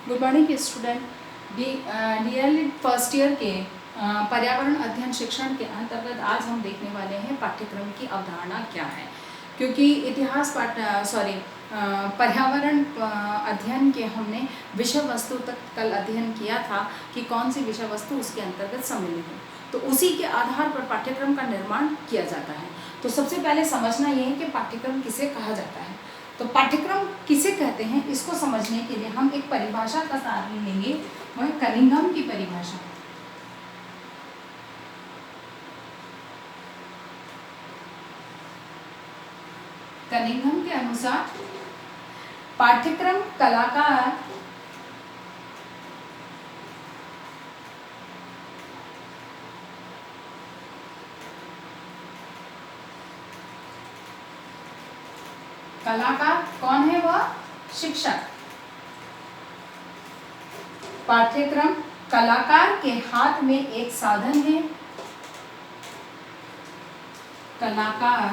Good morning student. DElEd first year के पर्यावरण अध्ययन शिक्षण के अंतर्गत आज हम देखने वाले हैं पाठ्यक्रम की अवधारणा क्या है। क्योंकि इतिहास पर्यावरण अध्ययन के हमने विषय वस्तु तक कल अध्ययन किया था कि कौन सी विषय वस्तु उसके अंतर्गत सम्मिलित है, तो उसी के आधार पर पाठ्यक्रम का निर्माण किया जाता है। तो सबसे पहले समझना ये है कि पाठ्यक्रम किसे कहा जाता है। तो पाठ्यक्रम किसे कहते हैं, इसको समझने के लिए हम एक परिभाषा का सहारा लेंगे, वह कनिंघम की परिभाषा। कनिंघम के अनुसार पाठ्यक्रम कलाकार कौन है? वह शिक्षक। पाठ्यक्रम कलाकार के हाथ में एक साधन है। कलाकार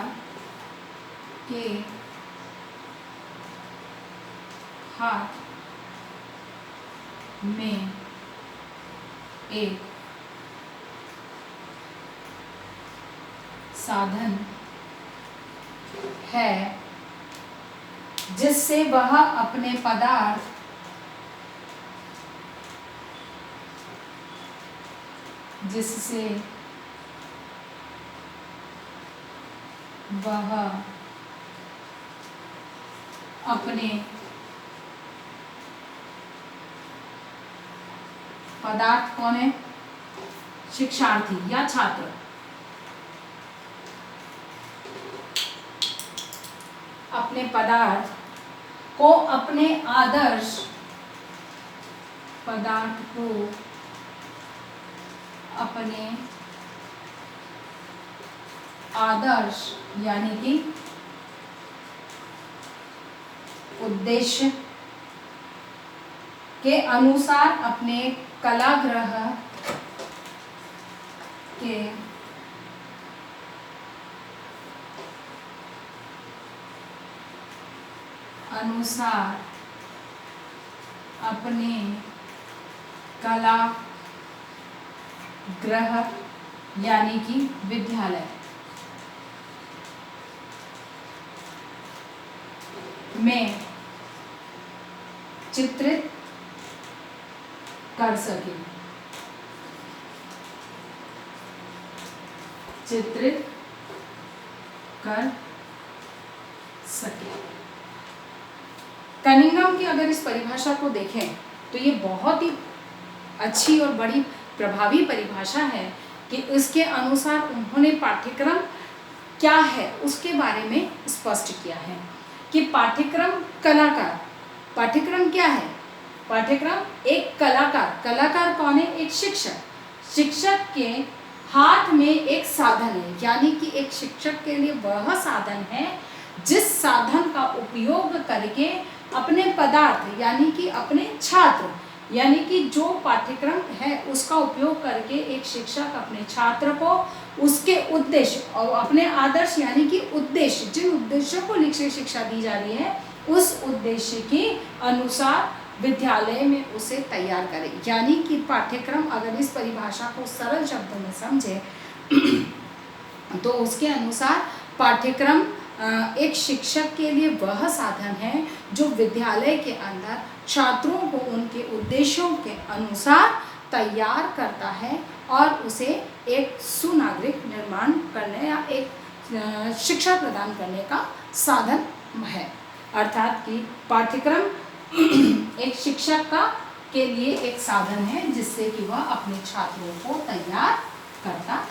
के हाथ में एक साधन है जिससे वह अपने पदार्थ कौन है? शिक्षार्थी या छात्र। अपने पदार्थ को अपने आदर्श यानी कि उद्देश्य के अनुसार अपने कलाग्रह के अनुसार अपने कलाग्रह यानी कि विद्यालय में चित्रित कर सके। कनिंघम की अगर इस परिभाषा को देखें तो ये बहुत ही अच्छी और बड़ी प्रभावी परिभाषा है कि इसके अनुसार उन्होंने पाठ्यक्रम क्या है उसके बारे में स्पष्ट किया है कि पाठ्यक्रम क्या है? पाठ्यक्रम एक कलाकार कौन है? एक शिक्षक के हाथ में एक साधन है, यानी कि एक शिक्षक के लिए वह साधन है जिस साधन का उपयोग करके अपने पदार्थ यानी कि अपने छात्र यानी कि जो पाठ्यक्रम है उसका उपयोग करके एक शिक्षक अपने छात्र को उसके उद्देश्य और अपने आदर्श यानी कि उद्देश्य, जिन उद्देश्यों को लेकर शिक्षा दी जा रही है उस उद्देश्य के अनुसार विद्यालय में उसे तैयार करे। यानी कि पाठ्यक्रम अगर इस परिभाषा को सरल शब्दों में समझे तो उसके अनुसार पाठ्यक्रम एक शिक्षक के लिए वह साधन है जो विद्यालय के अंदर छात्रों को उनके उद्देश्यों के अनुसार तैयार करता है और उसे एक सुनागरिक निर्माण करने या एक शिक्षा प्रदान करने का साधन है। अर्थात कि पाठ्यक्रम एक शिक्षक के लिए एक साधन है जिससे कि वह अपने छात्रों को तैयार करता है।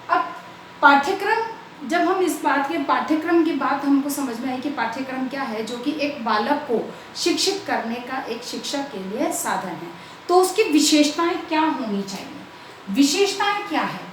अब पाठ्यक्रम, जब हम इस बात के पाठ्यक्रम की बात हमको समझ में आई कि पाठ्यक्रम क्या है, जो कि एक बालक को शिक्षित करने का एक शिक्षक के लिए साधन है, तो उसकी विशेषताएं क्या होनी चाहिए? विशेषताएं क्या है?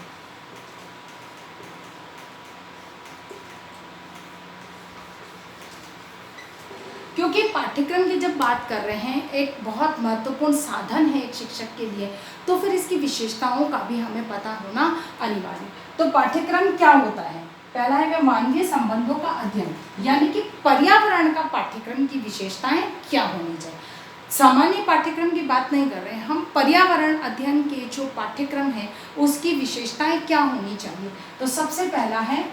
क्योंकि पाठ्यक्रम की जब बात कर रहे हैं एक बहुत महत्वपूर्ण साधन है एक शिक्षक के लिए, तो फिर इसकी विशेषताओं का भी हमें पता होना अनिवार्य। तो पाठ्यक्रम क्या होता है? पहला है मानवीय संबंधों का अध्ययन, यानी कि पर्यावरण का पाठ्यक्रम की विशेषताएं क्या होनी चाहिए। सामान्य पाठ्यक्रम की बात नहीं कर रहे हैं हम, पर्यावरण अध्ययन के जो पाठ्यक्रम है उसकी विशेषताएं क्या होनी चाहिए। तो सबसे पहला है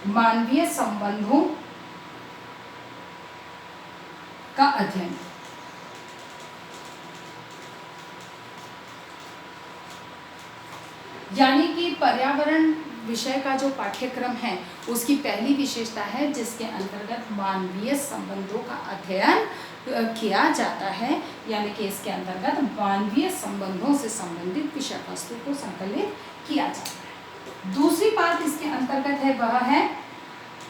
मानवीय संबंधों का अध्ययन। यानी कि पर्यावरण विषय का जो पाठ्यक्रम है उसकी पहली विशेषता है जिसके अंतर्गत मानवीय संबंधों का अध्ययन किया जाता है, यानी कि इसके अंतर्गत मानवीय संबंधों से संबंधित विषय वस्तु को संकलित किया जाता है। दूसरी बात इसके अंतर्गत है वह है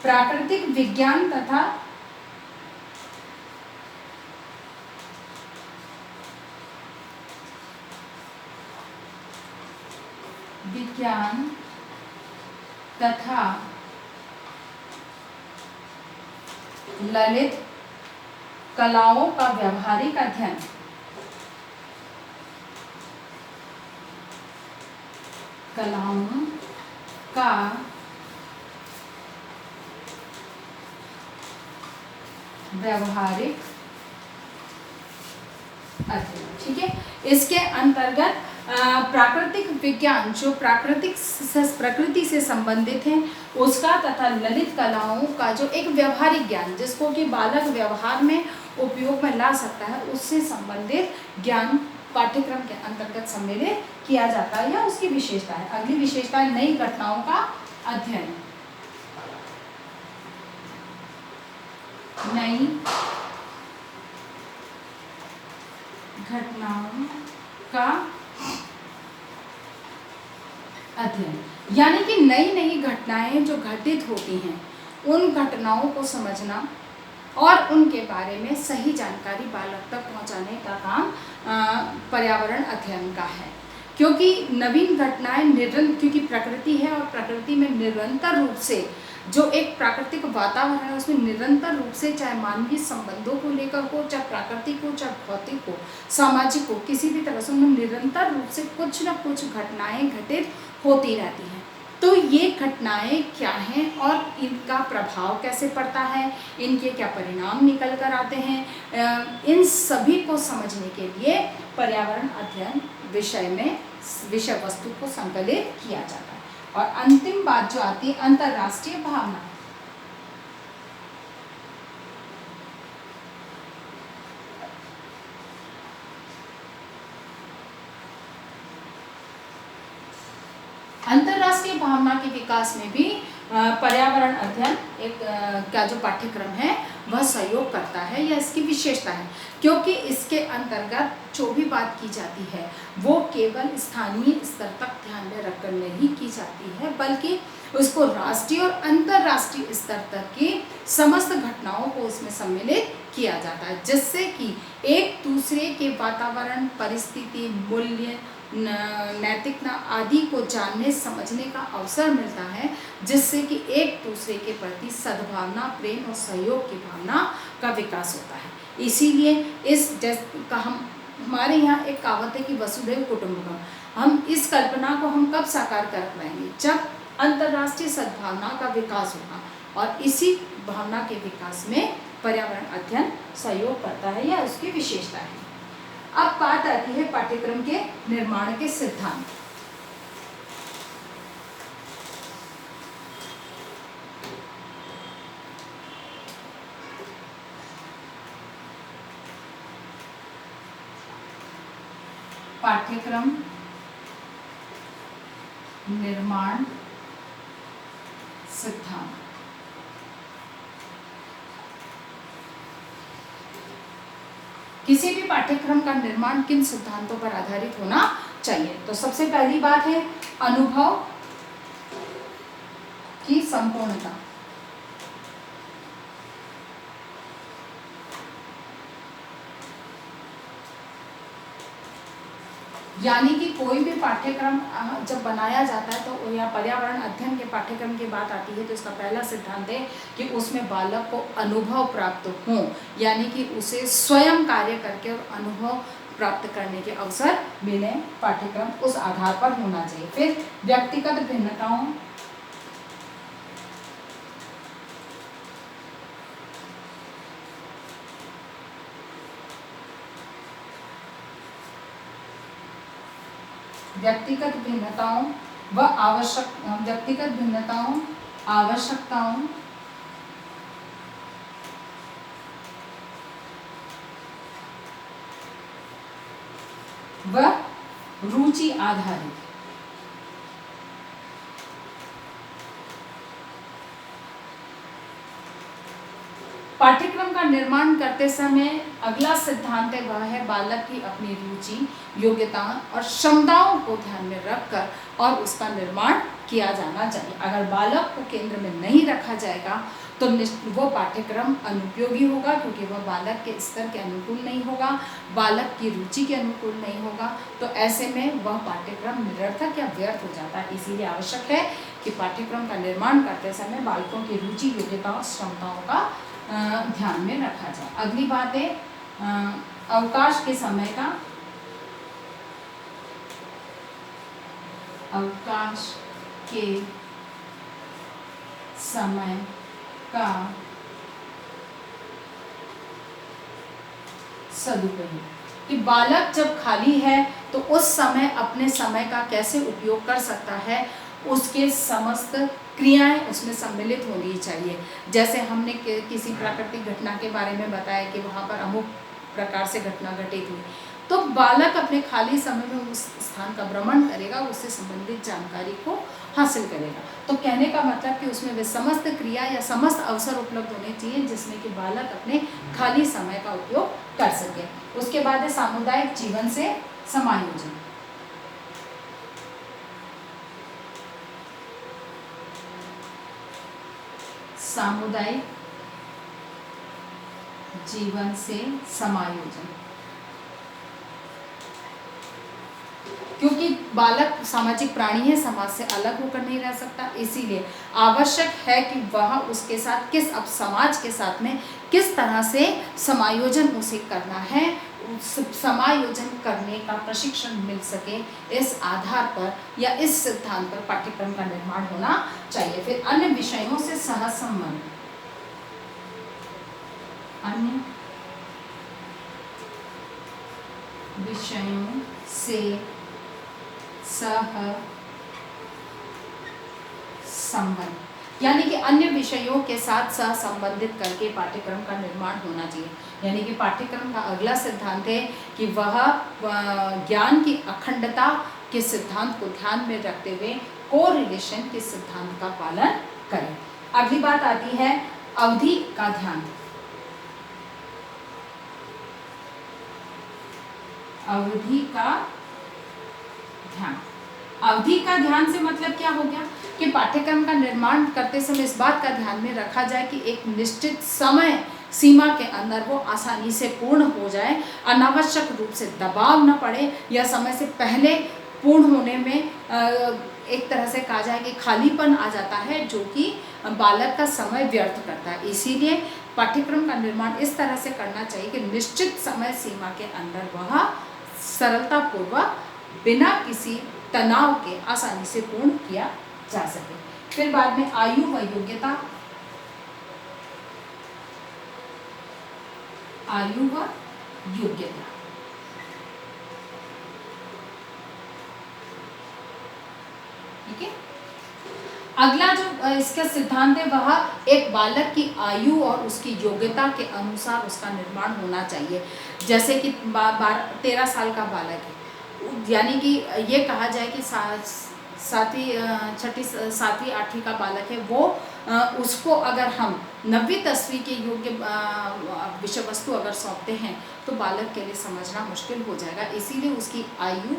प्राकृतिक विज्ञान तथा ललित कलाओं का व्यवहारिक अध्ययन। कलाओं का व्यवहारिक अध्ययन, ठीक है। इसके अंतर्गत प्राकृतिक विज्ञान जो प्रकृति से संबंधित है उसका, तथा ललित कलाओं का जो एक व्यवहारिक ज्ञान जिसको कि बालक व्यवहार में उपयोग में ला सकता है, उससे संबंधित ज्ञान पाठ्यक्रम के अंतर्गत सम्मिलित किया जाता है या उसकी विशेषता है। अगली विशेषता है नई घटनाओं का अध्ययन। नई घटनाओं का अध्ययन, यानी कि नई नई घटनाएं जो घटित होती हैं उन घटनाओं को समझना और उनके बारे में सही जानकारी बालक तक पहुंचाने का काम पर्यावरण अध्ययन का है। क्योंकि नवीन घटनाएं क्योंकि प्रकृति है और प्रकृति में निरंतर रूप से जो एक प्राकृतिक वातावरण है उसमें निरंतर रूप से चाहे मानवीय संबंधों को लेकर हो, चाहे प्राकृतिक हो, चाहे भौतिक हो, सामाजिक हो, किसी भी तरह से उनमें निरंतर रूप से कुछ न कुछ घटनाएं घटित होती रहती हैं। तो ये घटनाएं क्या हैं और इनका प्रभाव कैसे पड़ता है, इनके क्या परिणाम निकल कर आते हैं, इन सभी को समझने के लिए पर्यावरण अध्ययन विषय में विषय वस्तु को संकलित किया जाता है। और अंतिम बात जो आती है अंतर्राष्ट्रीय भावना। अंतर्राष्ट्रीय भावना के विकास में भी पर्यावरण अध्ययन एक का जो पाठ्यक्रम है वह सहयोग करता है या इसकी विशेषता है, क्योंकि इसके अंतर्गत जो भी बात की जाती है वो केवल स्थानीय स्तर तक ध्यान में रखकर नहीं की जाती है, बल्कि उसको राष्ट्रीय और अंतर्राष्ट्रीय स्तर तक की समस्त घटनाओं को उसमें सम्मिलित किया जाता है, जिससे कि एक दूसरे के वातावरण, परिस्थिति, मूल्य, नैतिकता आदि को जानने समझने का अवसर मिलता है, जिससे कि एक दूसरे के प्रति सद्भावना, प्रेम और सहयोग की भावना का विकास होता है। इसीलिए इस का हमारे यहाँ एक कहावत है कि वसुधैव कुटुंबकम। हम इस कल्पना को हम कब साकार कर पाएंगे, जब अंतर्राष्ट्रीय सद्भावना का विकास होगा, और इसी भावना के विकास में पर्यावरण अध्ययन सहयोग करता है या उसकी विशेषता है। अब बात आती है पाठ्यक्रम के निर्माण के सिद्धांत। पाठ्यक्रम निर्माण सिद्धांत। किसी भी पाठ्यक्रम का निर्माण किन सिद्धांतों पर आधारित होना चाहिए। तो सबसे पहली बात है अनुभव की संपूर्णता। यानी कि कोई भी पाठ्यक्रम जब बनाया जाता है तो या पर्यावरण अध्ययन के पाठ्यक्रम की बात आती है तो इसका पहला सिद्धांत है कि उसमें बालक को अनुभव प्राप्त हो, यानी कि उसे स्वयं कार्य करके और अनुभव प्राप्त करने के अवसर मिले। पाठ्यक्रम उस आधार पर होना चाहिए। फिर व्यक्तिगत भिन्नताओं, व्यक्तिगत भिन्नताओं व आवश्यकताओं व रुचि आधारित। पाठ्यक्रम का निर्माण करते समय अगला सिद्धांत है वह है बालक की अपनी रुचि, योग्यता और क्षमताओं को ध्यान में रखकर और उसका निर्माण किया जाना चाहिए। अगर बालक को केंद्र में नहीं रखा जाएगा तो वो पाठ्यक्रम अनुपयोगी होगा, क्योंकि वह बालक के स्तर के अनुकूल नहीं होगा, बालक की रुचि के अनुकूल नहीं होगा। तो ऐसे में वह पाठ्यक्रम निरर्थक या व्यर्थ हो जाता है। इसीलिए आवश्यक है कि पाठ्यक्रम का निर्माण करते समय बालकों की रुचि, योग्यता और क्षमताओं का ध्यान में रखा जाए। अगली बात है अवकाश के समय का, अवकाश के समय का सदुपयोग, कि बालक जब खाली है तो उस समय अपने समय का कैसे उपयोग कर सकता है, उसके समस्त क्रियाएं उसमें सम्मिलित होनी चाहिए। जैसे हमने किसी प्राकृतिक घटना के बारे में बताया कि वहाँ पर अमुक प्रकार से घटना घटित हुई, तो बालक अपने खाली समय में उस स्थान का भ्रमण करेगा, उससे संबंधित जानकारी को हासिल करेगा। तो कहने का मतलब कि उसमें वे समस्त क्रिया या समस्त अवसर उपलब्ध होने चाहिए जिसमें कि बालक अपने खाली समय का उपयोग कर सके। उसके बाद है सामुदायिक जीवन से समायोजन। सामुदायिक जीवन से समायोजन, क्योंकि बालक सामाजिक प्राणी है, समाज से अलग होकर नहीं रह सकता, इसीलिए आवश्यक है कि वह उसके साथ अब समाज के साथ में किस तरह से समायोजन उसे करना है, समायोजन करने का प्रशिक्षण मिल सके, इस आधार पर या इस सिद्धांत पर पाठ्यक्रम का निर्माण होना चाहिए। फिर अन्य विषयों से सहसंबंध, अन्य विषयों से सह संबंध, यानी कि अन्य विषयों के साथ सह संबंधित करके पाठ्यक्रम का निर्माण होना चाहिए। यानी कि पाठ्यक्रम का अगला सिद्धांत है कि वह ज्ञान की अखंडता के सिद्धांत को ध्यान में रखते हुए कोरिलेशन के सिद्धांत का पालन करें। अगली बात आती है अवधि का ध्यान। अवधि का ध्यान, अवधि का ध्यान से मतलब क्या हो गया कि पाठ्यक्रम का निर्माण करते समय इस बात का ध्यान में रखा जाए कि एक निश्चित समय सीमा के अंदर वो आसानी से पूर्ण हो जाए, अनावश्यक रूप से दबाव न पड़े या समय से पहले पूर्ण होने में एक तरह से कहा जाए कि खालीपन आ जाता है जो कि बालक का समय व्यर्थ करता है। इसीलिए पाठ्यक्रम का निर्माण इस तरह से करना चाहिए कि निश्चित समय सीमा के अंदर वह सरलतापूर्वक बिना किसी तनाव के आसानी से पूर्ण किया जा सके। फिर बाद में आयु व योग्यता, आयु व योग्यता, ठीक है। अगला जो इसका सिद्धांत है वह एक बालक की आयु और उसकी योग्यता के अनुसार उसका निर्माण होना चाहिए। जैसे कि 13 साल का बालक है, यानी कि ये कहा जाए कि 7वीं 8वीं का बालक है, वो उसको अगर हम 9वीं 10वीं के योग्य विषय वस्तु अगर सौंपते हैं तो बालक के लिए समझना मुश्किल हो जाएगा। इसीलिए उसकी आयु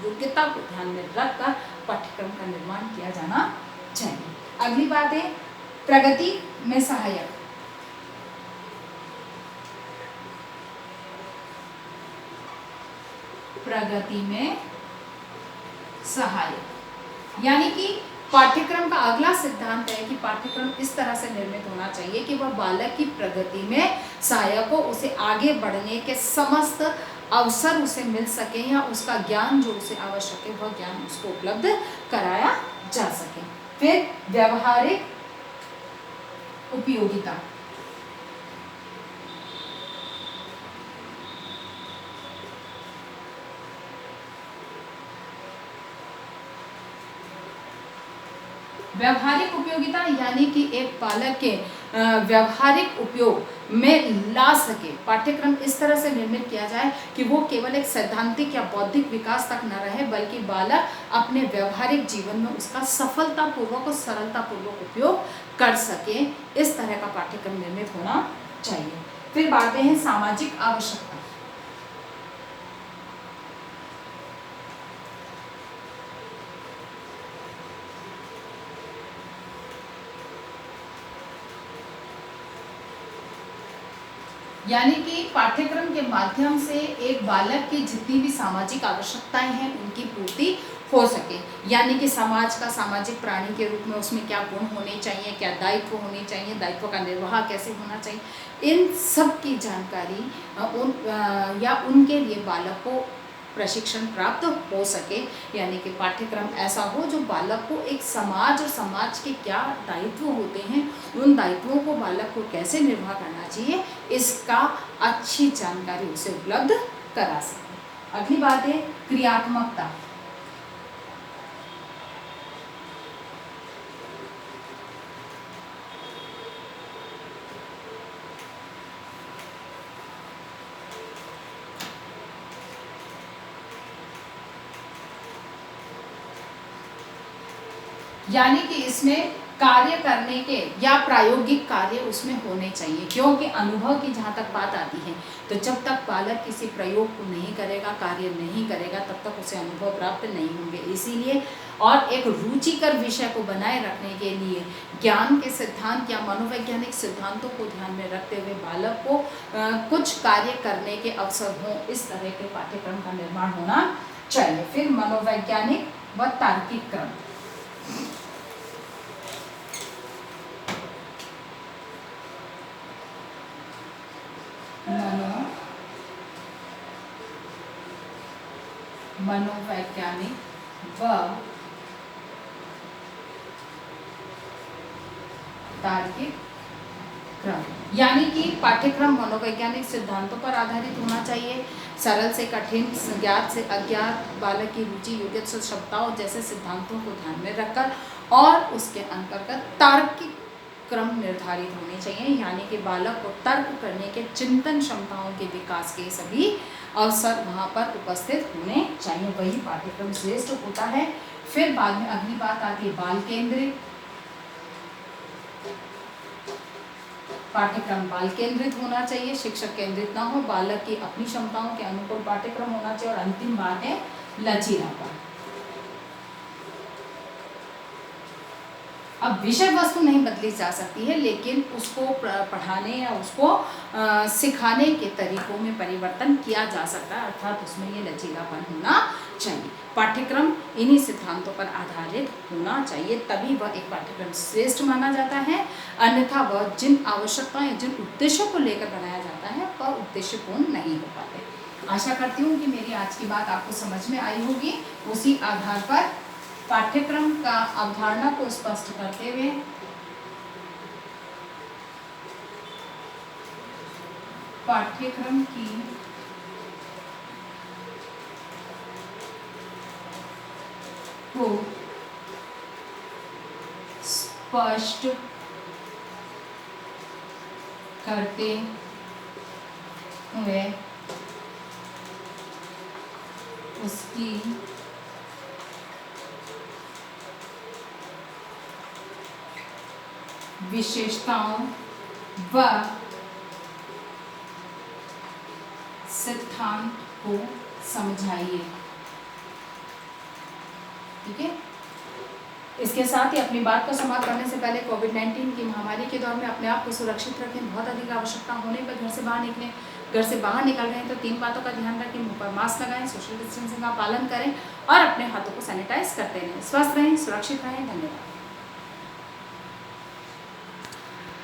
योग्यता को ध्यान में रखकर पाठ्यक्रम का निर्माण किया जाना चाहिए। अगली बात है प्रगति में सहायक। प्रगति में सहायक। यानी कि पाठ्यक्रम का अगला सिद्धांत है कि पाठ्यक्रम इस तरह से निर्मित होना चाहिए कि वह बालक की प्रगति में सहायक हो, उसे आगे बढ़ने के समस्त अवसर उसे मिल सके या उसका ज्ञान जो उसे आवश्यक है वह ज्ञान उसको उपलब्ध कराया जा सके। फिर व्यवहारिक उपयोगिता। व्यवहारिक उपयोगिता यानी कि एक बालक के व्यवहारिक उपयोग में ला सके। पाठ्यक्रम इस तरह से निर्मित किया जाए कि वो केवल एक सैद्धांतिक या बौद्धिक विकास तक न रहे, बल्कि बालक अपने व्यवहारिक जीवन में उसका सफलतापूर्वक और सरलतापूर्वक उपयोग कर सके। इस तरह का पाठ्यक्रम निर्मित होना चाहिए। फिर बातें हैं सामाजिक आवश्यकता। यानी कि पाठ्यक्रम के माध्यम से एक बालक की जितनी भी सामाजिक आवश्यकताएं हैं उनकी पूर्ति हो सके। यानी कि समाज का सामाजिक प्राणी के रूप में उसमें क्या गुण होने चाहिए, क्या दायित्व होने चाहिए, दायित्व का निर्वाह कैसे होना चाहिए, इन सब की जानकारी या उनके लिए बालक को प्रशिक्षण प्राप्त हो सके। यानी कि पाठ्यक्रम ऐसा हो जो बालक को एक समाज और समाज के क्या दायित्व होते हैं, उन दायित्वों को बालक को कैसे निर्वाह करना चाहिए, इसका अच्छी जानकारी उसे उपलब्ध करा सके। अगली बात है क्रियात्मकता। यानी कि इसमें कार्य करने के या प्रायोगिक कार्य उसमें होने चाहिए, क्योंकि अनुभव की जहाँ तक बात आती है तो जब तक बालक किसी प्रयोग को नहीं करेगा, कार्य नहीं करेगा, तब तक उसे अनुभव प्राप्त नहीं होंगे। इसीलिए और एक रुचिकर विषय को बनाए रखने के लिए ज्ञान के सिद्धांत या मनोवैज्ञानिक सिद्धांतों को ध्यान में रखते हुए बालक को कुछ कार्य करने के अवसर हों, इस तरह के पाठ्यक्रम का निर्माण होना चाहिए। फिर मनोवैज्ञानिक व तार्किक क्रम। मनोवैज्ञानिक व तार्किक क्रम। यानी कि पाठ्यक्रम मनोवैज्ञानिक सिद्धांतों पर आधारित होना चाहिए। सरल से कठिन, ज्ञात से अज्ञात, बालक की रुचि, योग्यता से क्षमताओं जैसे सिद्धांतों को ध्यान में रखकर और उसके अंतर्गत तार्किक क्रम निर्धारित होने चाहिए। यानी कि बालक को तर्क करने के, चिंतन क्षमताओं के विकास के सभी अवसर वहाँ पर उपस्थित होने चाहिए, वही पाठ्यक्रम श्रेष्ठ होता है। फिर बाद में अगली बात आती है बाल केंद्रित। पाठ्यक्रम बाल केंद्रित होना चाहिए, शिक्षक केंद्रित ना हो, बालक की अपनी क्षमताओं के अनुकूल पाठ्यक्रम होना चाहिए। और अंतिम बात है लचीलापन। अब विषय वस्तु नहीं बदली जा सकती है, लेकिन उसको पढ़ाने या उसको सिखाने के तरीकों में परिवर्तन किया जा सकता है, अर्थात उसमें ये लचीलापन होना चाहिए। पाठ्यक्रम इन्हीं सिद्धांतों पर आधारित होना चाहिए, तभी वह एक पाठ्यक्रम श्रेष्ठ माना जाता है। अन्यथा वह जिन आवश्यकताओं या जिन उद्देश्यों को लेकर बनाया जाता है वह उद्देश्य पूर्ण नहीं हो पाते। आशा करती हूँ कि मेरी आज की बात आपको समझ में आई होगी। उसी आधार पर पाठ्यक्रम का अवधारणा को स्पष्ट करते हुए पाठ्यक्रम की को स्पष्ट करते हुए उसकी विशेषताओं व सिद्धांत को समझाइए। ठीक है, इसके साथ ही अपनी बात को समाप्त करने से पहले कोविड-19 की महामारी के दौर में अपने आप को सुरक्षित रखें। बहुत अधिक आवश्यकता होने पर घर से बाहर निकलें। घर से बाहर निकल रहे हैं तो 3 बातों का ध्यान रखें। मुंह पर मास्क लगाएं, सोशल डिस्टेंसिंग का पालन करें और अपने हाथों को सैनिटाइज करते रहें। स्वस्थ रहें, सुरक्षित रहें। धन्यवाद।